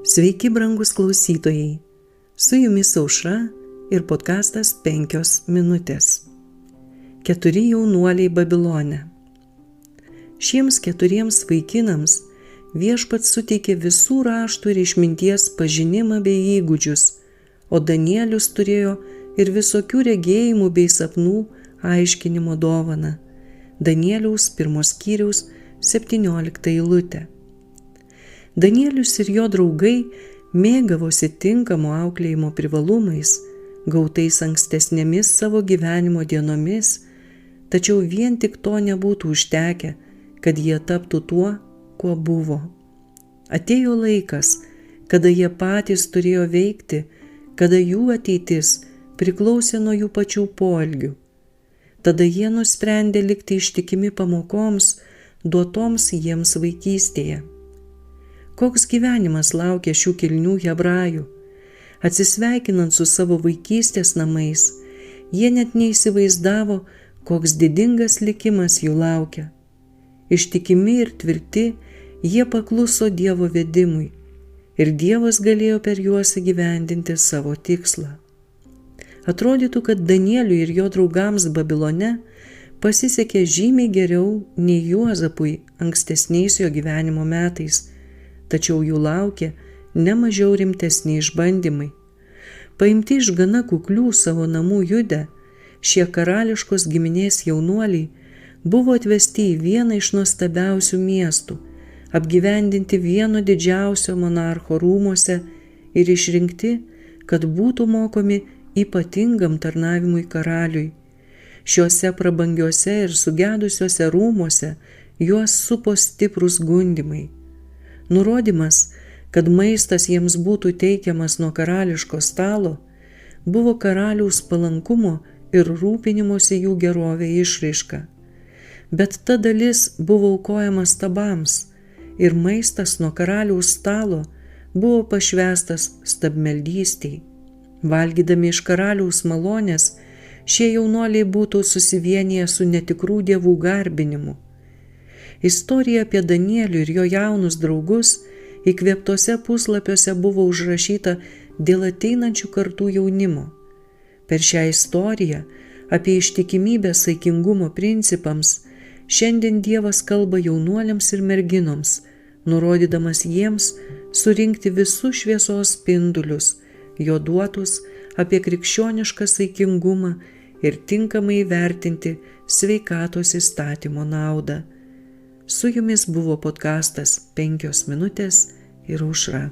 Sveiki, brangus klausytojai. Su jumis Aušra ir podkastas 5 minutės. 4 jaunuoliai Babilone. Šiems 4 vaikinams Viešpats suteikė visų raštų ir išminties pažinimą bei įgūdžius, o Danielius turėjo ir visokių regėjimų bei sapnų aiškinimo dovaną. Danieliaus 1 skyriaus 17 eilutė. Danielius ir jo draugai mėgavosi tinkamo auklėjimo privalumais, gautais ankstesnėmis savo gyvenimo dienomis, tačiau vien tik to nebūtų užtekę, kad jie taptų tuo, kuo buvo. Atėjo laikas, kada jie patys turėjo veikti, kada jų ateitis priklausė nuo jų pačių poelgių. Tada jie nusprendė likti ištikimi pamokoms, duotoms jiems vaikystėje. Koks gyvenimas laukia šių kilnių hebrajų? Atsisveikinant su savo vaikystės namais, jie net neįsivaizdavo, koks didingas likimas jų laukia. Ištikimi ir tvirti, jie pakluso Dievo vedimui ir Dievas galėjo per juos įgyvendinti savo tikslą. Atrodytų, kad Danieliui ir jo draugams Babilone pasisekė žymiai geriau nei Juozapui ankstesniais jo gyvenimo metais, tačiau jų laukė ne mažiau rimtesni išbandymai. Paimti iš gana kuklių savo namų Jude, šie karališkos giminės jaunuoliai buvo atvesti į vieną iš nuostabiausių miestų, apgyvendinti vieno didžiausio monarcho rūmuose ir išrinkti, kad būtų mokomi ypatingam tarnavimui karaliui. Šiuose prabangiuose ir sugedusiuose rūmuose juos supo stiprūs gundymai. Nurodymas, kad maistas jiems būtų teikiamas nuo karališko stalo, buvo karaliaus palankumo ir rūpinimosi jų gerovė išraiška. Bet ta dalis buvo aukojama stabams ir maistas nuo karaliaus stalo buvo pašvęstas stabmeldystei. Valgydami iš karaliaus malonės, šie jaunuoliai būtų susivienyje su netikrų dievų garbinimu. Istorija apie Danielių ir jo jaunus draugus įkvėptose puslapiuose buvo užrašyta dėl ateinančių kartų jaunimo. Per šią istoriją apie ištikimybę saikingumo principams šiandien Dievas kalba jaunuoliams ir merginoms, nurodydamas jiems surinkti visus šviesos spindulius, jo duotus apie krikščionišką saikingumą ir tinkamai įvertinti sveikatos įstatymo naudą. Su jumis buvo podkastas 5 minutės ir Aušra.